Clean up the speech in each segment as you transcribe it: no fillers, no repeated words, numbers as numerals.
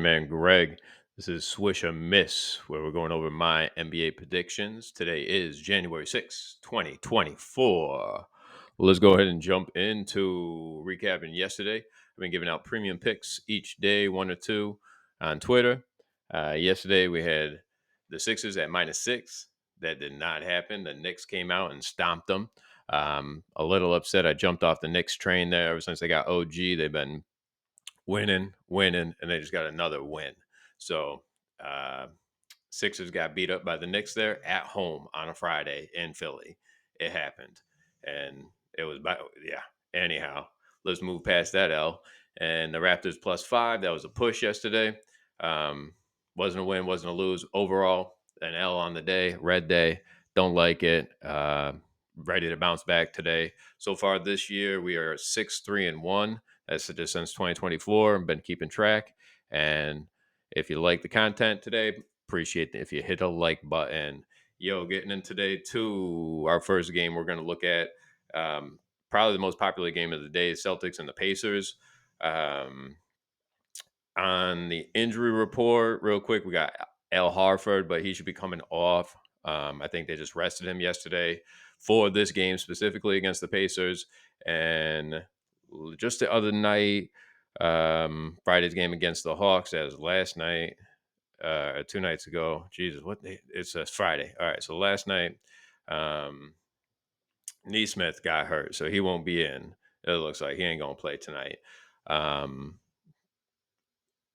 man Greg. This is Swish or Miss, where we're going over my NBA predictions. Today is January 6th, 2024. Let's go ahead and jump into recapping yesterday. I've been giving out premium picks each day, one or two on Twitter. Yesterday we had the Sixers at -6. That did not happen. The Knicks came out and stomped them. A little upset. I jumped off the Knicks train there ever since they got OG. They've been winning, and they just got another win. So uh, Sixers got beat up by the Knicks there at home on a Friday in Philly. It happened, and it was yeah. Anyhow, let's move past that L. And the Raptors +5. That was a push yesterday. Um, wasn't a win, wasn't a lose. Overall, an L on the day. Red day. Don't like it. Ready to bounce back today. So far this year, we are 6-3-1. That's just since 2024. I've been keeping track. And if you like the content today, appreciate it if you hit a like button. Yo, getting in today to our first game, we're going to look at probably the most popular game of the day, Celtics and the Pacers. On the injury report, real quick, we got Al Harford, but he should be coming off. I think they just rested him yesterday for this game specifically against the Pacers. And just the other night, Friday's game against the Hawks, as last night, 2 nights ago. Jesus, what day? It's Friday. All right, so last night, Neesmith got hurt, so he won't be in. It looks like he ain't gonna play tonight.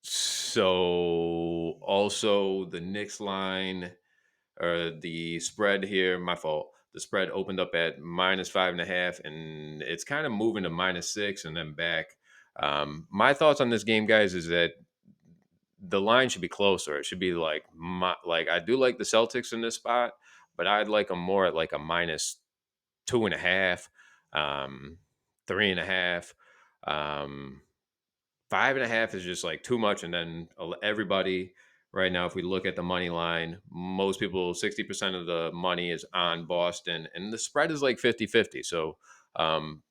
So also the Knicks line or the spread here, my fault. The spread opened up at -5.5, and it's kind of moving to -6 and then back. My thoughts on this game, guys, is that the line should be closer. It should be like I do like the Celtics in this spot, but I'd like them more at like a -2.5, 3.5. 5.5 is just like too much. And then everybody right now, if we look at the money line, most people, 60% of the money is on Boston, and the spread is like 50-50. So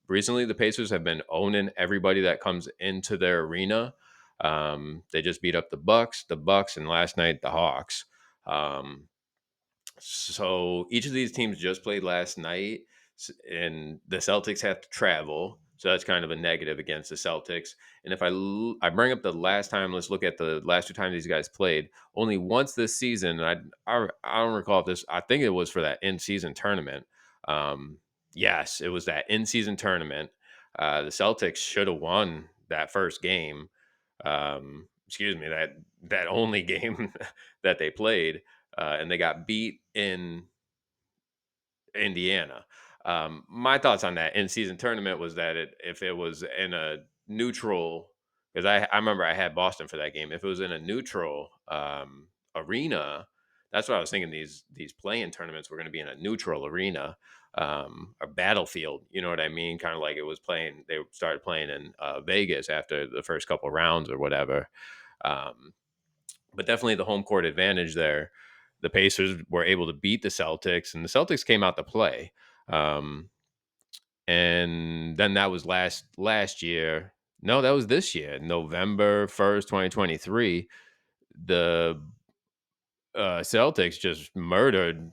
recently, the Pacers have been owning everybody that comes into their arena. They just beat up the Bucks, and last night the Hawks. So each of these teams just played last night, and the Celtics have to travel. So that's kind of a negative against the Celtics. And if I bring up the last time, let's look at the last two times these guys played. Only once this season, and I don't recall if this. I think it was for that in-season tournament. Yes, it was that in-season tournament. The Celtics should have won that first game. Excuse me, that only game that they played, and they got beat in Indiana. My thoughts on that in-season tournament was that if it was in a neutral, because I remember I had Boston for that game. If it was in a neutral arena, that's what I was thinking. These play-in tournaments were going to be in a neutral arena, a battlefield. You know what I mean? Kind of like it was playing. They started playing in Vegas after the first couple rounds or whatever. But definitely the home court advantage there. The Pacers were able to beat the Celtics, and the Celtics came out to play. And then that was last year. No, that was this year, November 1st, 2023. The Celtics just murdered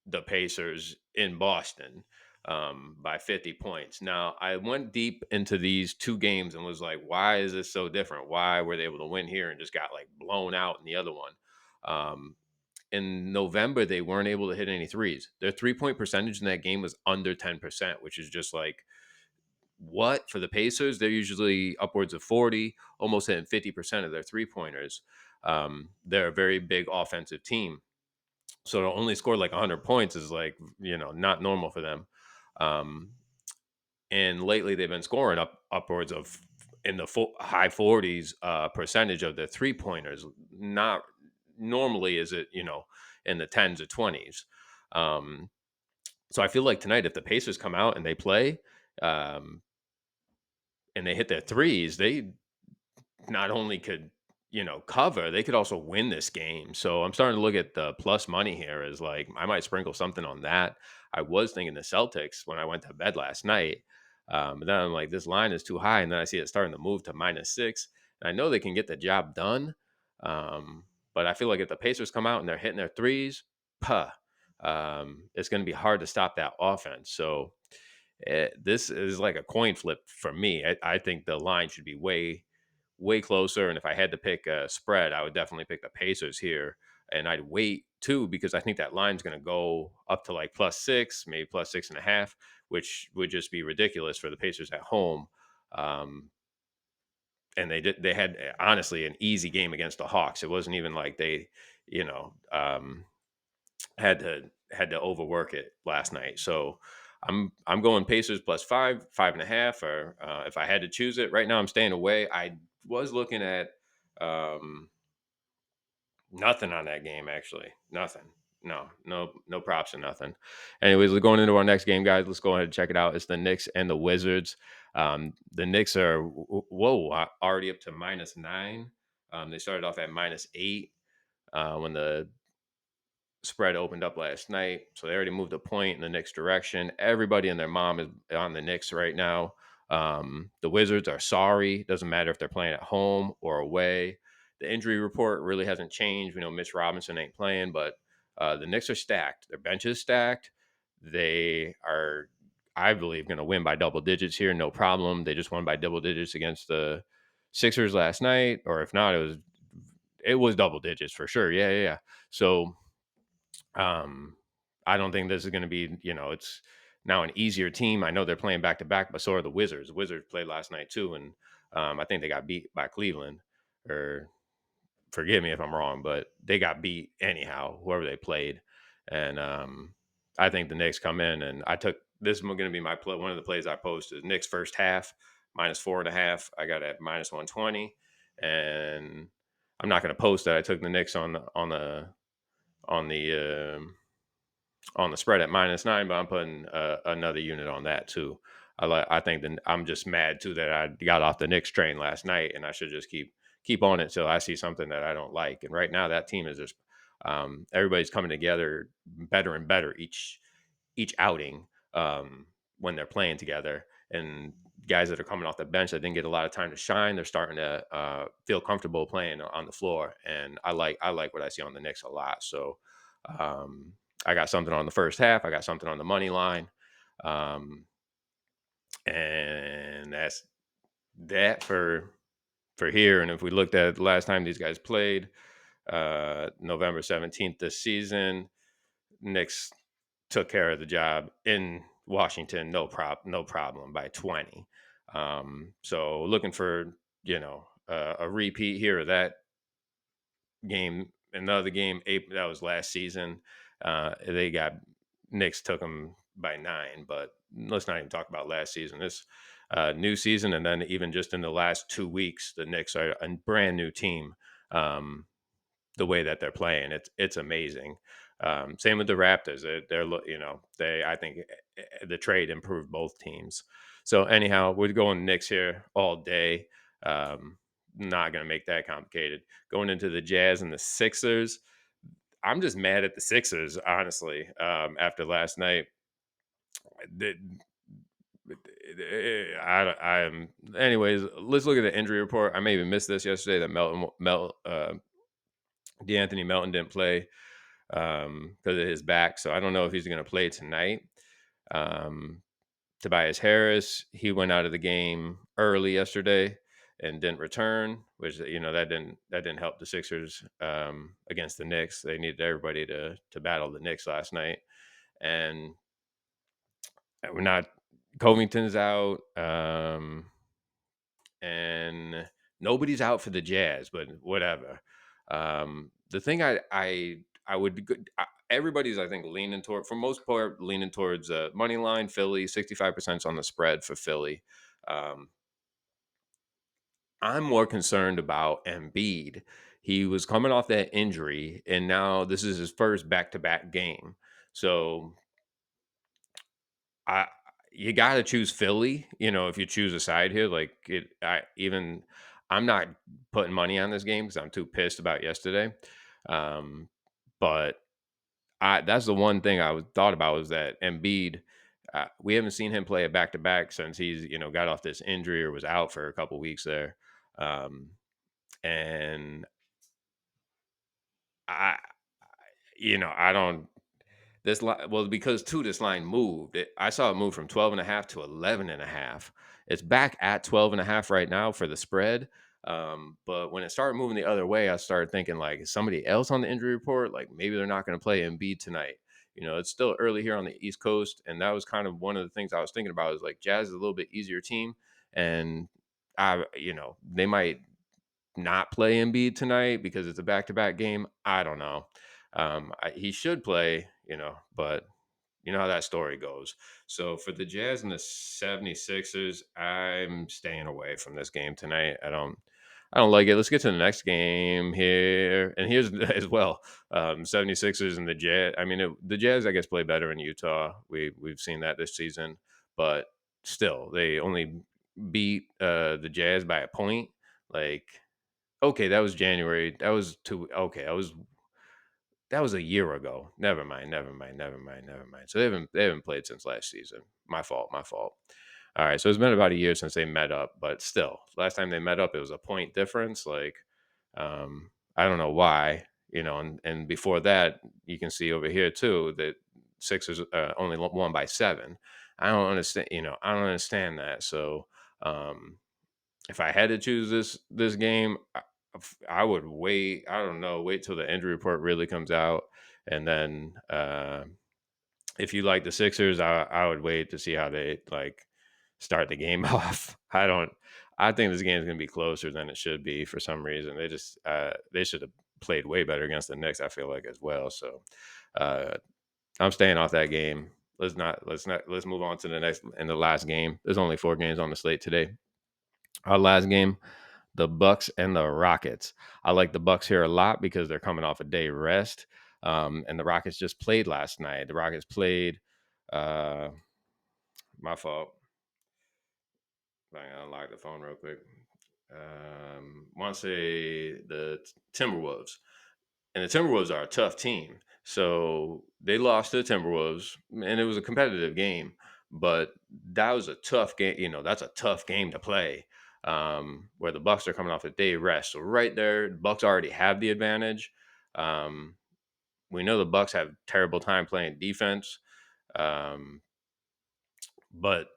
the Pacers in Boston by 50 points. Now, I went deep into these two games and was like, why is this so different? Why were they able to win here and just got like blown out in the other one? In November, they weren't able to hit any threes. Their 3-point percentage in that game was under 10%, which is just like, what? For the Pacers, they're usually upwards of 40, almost hitting 50% of their 3-pointers. They're a very big offensive team. So to only score like 100 points is like, not normal for them. And lately they've been scoring upwards of in the high 40s percentage of their 3-pointers. Not normally is it, in the 10s or 20s. So I feel like tonight, if the Pacers come out and they play and they hit their threes, they not only could, cover, they could also win this game. So I'm starting to look at the plus money here as like, I might sprinkle something on that. I was thinking the Celtics when I went to bed last night. But then I'm like, this line is too high. And then I see it starting to move to -6. I know they can get the job done, but I feel like if the Pacers come out and they're hitting their threes, puh, it's going to be hard to stop that offense. So this is like a coin flip for me. I think the line should be way closer. And if I had to pick a spread, I would definitely pick the Pacers here. And I'd wait too because I think that line's going to go up to like +6, maybe +6.5, which would just be ridiculous for the Pacers at home. Um, and they had honestly an easy game against the Hawks. It wasn't even like they, you know, had to overwork it last night. So I'm going Pacers +5, 5.5, or if I had to choose it right now, I'm staying away. I was looking at um, nothing on that game actually, nothing. No props and nothing. Anyways, we're going into our next game, guys. Let's go ahead and check it out. It's the Knicks and the Wizards. The Knicks are already up to -9. They started off at -8 when the spread opened up last night, so they already moved a point in the Knicks direction. Everybody and their mom is on the Knicks right now. The Wizards are sorry. Doesn't matter if they're playing at home or away. The injury report really hasn't changed. We know Mitch Robinson ain't playing, but the Knicks are stacked. Their bench is stacked. They are, I believe, going to win by double digits here. No problem. They just won by double digits against the Sixers last night, or if not, it was double digits for sure. Yeah. So um, I don't think this is going to be, it's now an easier team. I know they're playing back to back, but so are the Wizards. The Wizards played last night too, and I think they got beat by Cleveland. Or forgive me if I'm wrong, but they got beat anyhow, whoever they played. And I think the Knicks come in, and I took this is going to be my play. One of the plays I posted: Knicks first half -4.5. I got at -120, and I'm not going to post that. I took the Knicks on the on the spread at -9, but I'm putting another unit on that too. I think that I'm just mad too that I got off the Knicks train last night, and I should just keep on it till I see something that I don't like. And right now, that team is just everybody's coming together better and better each outing when they're playing together. And guys that are coming off the bench that didn't get a lot of time to shine, they're starting to feel comfortable playing on the floor. And I like what I see on the Knicks a lot. So um, I got something on the first half. I got something on the money line. Um, and that's that for here. And if we looked at the last time these guys played, November 17th this season, Knicks took care of the job in Washington, no problem by 20. So looking for a repeat here of that game, another game. That was last season. They got Knicks took them by 9, but let's not even talk about last season. This new season, and then even just in the last 2 weeks, the Knicks are a brand new team. Um, the way that they're playing, it's amazing. Same with the Raptors. They I think the trade improved both teams. So anyhow, we're going Knicks here all day. Um, Not going to make that complicated. Going into the Jazz and the Sixers, I'm just mad at the Sixers, honestly. After last night, the, I am. Anyways, let's look at the injury report. I may even missed this yesterday that D'Anthony Melton didn't play because of his back. So I don't know if he's going to play tonight. Um, Tobias Harris, he went out of the game early yesterday and didn't return, which that didn't help the Sixers against the Knicks. They needed everybody to battle the Knicks last night, and we're not. Covington's out, and nobody's out for the Jazz, but whatever. The thing I would everybody's I think leaning toward for most part leaning towards money line Philly. 65% on the spread for Philly. Um, I'm more concerned about Embiid. He was coming off that injury, and now this is his first back-to-back game. So I you got to choose Philly. If you choose a side here, like I'm not putting money on this game because I'm too pissed about yesterday. Um, but that's the one thing thought about was that Embiid. We haven't seen him play a back to back since he's got off this injury or was out for a couple weeks there. Um, And I, I don't. This line, well, because too, this line moved. I saw it move from 12 and a half to 11 and a half. It's back at 12 and a half right now for the spread. But when it started moving the other way, I started thinking, like, is somebody else on the injury report? Like, maybe they're not going to play Embiid tonight. It's still early here on the East Coast. And that was kind of one of the things I was thinking about is like Jazz is a little bit easier team. And they might not play Embiid tonight because it's a back-to-back game. I don't know. He should play, but you know how that story goes. So for the Jazz and the 76ers, I'm staying away from this game tonight. I don't like it. Let's get to the next game here. And here's as well. 76ers and the Jazz. I mean, the Jazz, I guess, play better in Utah. We've seen that this season, but still, they only beat the Jazz by a point. Like, okay, that was January. That was two. Okay, that was a year ago. Never mind. Never mind. Never mind. Never mind. So they haven't played since last season. My fault. My fault. All right. So it's been about a year since they met up, but still, last time they met up, it was a point difference. Like, I don't know why. And before that, you can see over here too that Sixers only won by 7. I don't understand. I don't understand that. So, um, if I had to choose this game, I would wait. I don't know. Wait till the injury report really comes out, and then if you like the Sixers, I would wait to see how they like start the game off. I don't. I think this game is going to be closer than it should be for some reason. They should have played way better against the Knicks. I feel like as well. So uh, I'm staying off that game. Let's move on to the next and the last game. There's only 4 games on the slate today. Our last game, the Bucks and the Rockets. I like the Bucks here a lot because they're coming off a day rest. And the Rockets just played last night. The Rockets played. Uh, my fault. I gotta unlock the phone real quick. Want to say the Timberwolves, and the Timberwolves are a tough team. So they lost to the Timberwolves, and it was a competitive game. But that was a tough game. That's a tough game to play. Where the Bucks are coming off a day rest, so right there, the Bucks already have the advantage. Um, we know the Bucks have terrible time playing defense, um, but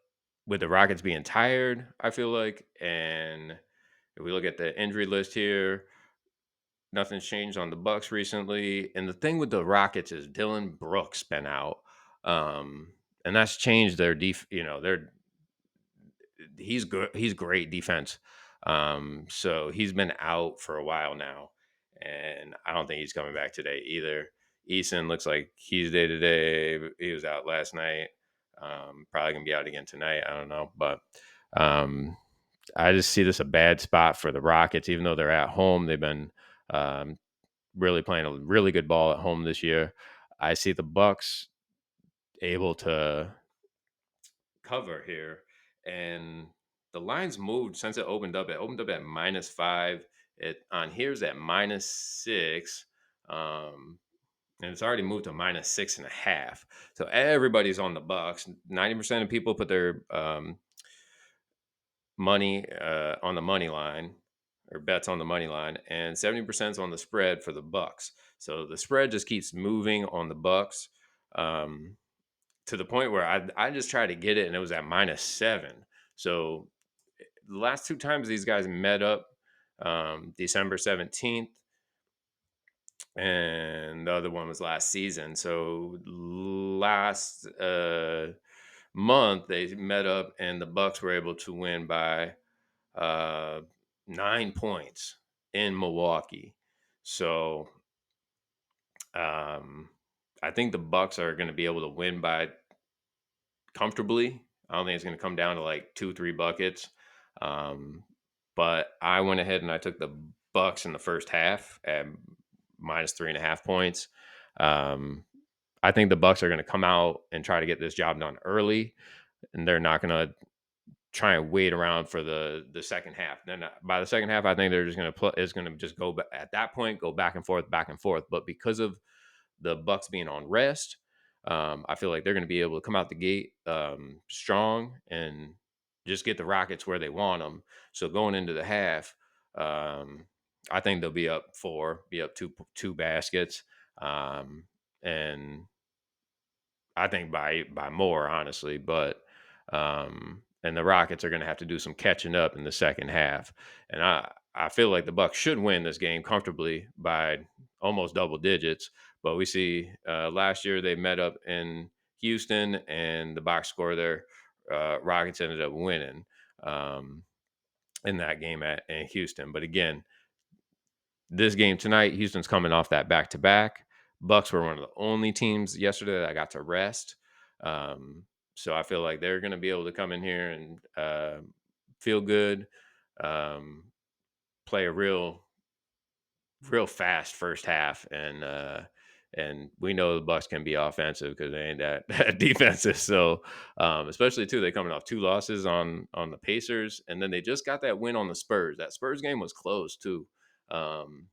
with the Rockets being tired, I feel like, and if we look at the injury list here, nothing's changed on the Bucks recently. And the thing with the Rockets is Dylan Brooks been out. Um, and that's changed their he's good. He's great defense. So he's been out for a while now. And I don't think he's coming back today either. Eason looks like he's day to day. He was out last night. Probably gonna be out again tonight. I don't know. But um I just see this a bad spot for the Rockets, even though they're at home. They've been um, really playing a really good ball at home this year. I see the Bucks able to cover here, and the lines moved since it opened up. It opened up at -5. It on here's at -6, um, and it's already moved to -6.5. So everybody's on the Bucks. 90% of people put their money on the money line or bets on the money line, and 70% is on the spread for the Bucks. So the spread just keeps moving on the Bucks, um, to the point where I just tried to get it and it was at -7. So the last 2 times these guys met up, December 17th, and the other one was last season. So last month they met up and the Bucks were able to win by uh, 9 points in Milwaukee. So um, I think the Bucks are going to be able to win by comfortably. I don't think it's going to come down to like 2, 3 buckets. Um, but I went ahead and I took the Bucks in the first half at -3.5 points. Um, I think the Bucks are going to come out and try to get this job done early, and they're not going to try and wait around for the second half. Then by the second half, I think they're just going to put it's going to just go at that point go back and forth, back and forth. But because of the Bucks being on rest, I feel like they're going to be able to come out the gate strong and just get the Rockets where they want them. So going into the half, um, I think they'll be up 4, be up two baskets, um, and I think by more, honestly. But and the Rockets are going to have to do some catching up in the second half, and I feel like the Bucks should win this game comfortably by almost double digits. But we see last year they met up in Houston, and the box score there, Rockets ended up winning um, in that game in Houston. But again, this game tonight, Houston's coming off that back to back. Bucks were one of the only teams yesterday that got to rest. Um, so I feel like they're going to be able to come in here and feel good, um, play a real fast first half, and we know the Bucks can be offensive because they ain't that defensive. So especially too, they coming off 2 losses on the Pacers, and then they just got that win on the Spurs. That Spurs game was close too. Um,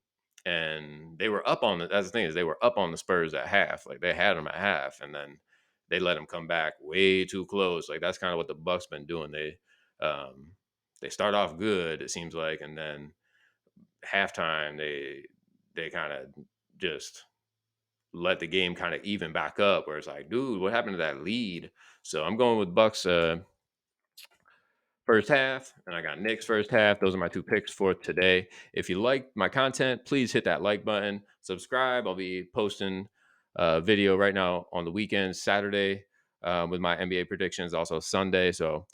and they were up on the. That's the thing, is they were up on the Spurs at half. Like they had them at half, and then they let them come back way too close. Like that's kind of what the Bucks been doing. They start off good, it seems like, and then halftime they kind of just let the game kind of even back up, where it's like, dude, what happened to that lead? So I'm going with Bucks first half, and I got Knicks first half. Those are my 2 picks for today. If you like my content, please hit that like button, subscribe. I'll be posting a video right now on the weekends, Saturday with my NBA predictions, also Sunday. So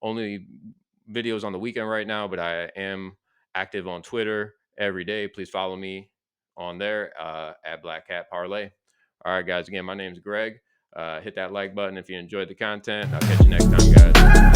only videos on the weekend right now, but I am active on Twitter every day. Please follow me on there at Black Cat Parlay. All right, guys. Again, my name's Greg. Hit that like button if you enjoyed the content. I'll catch you next time, guys.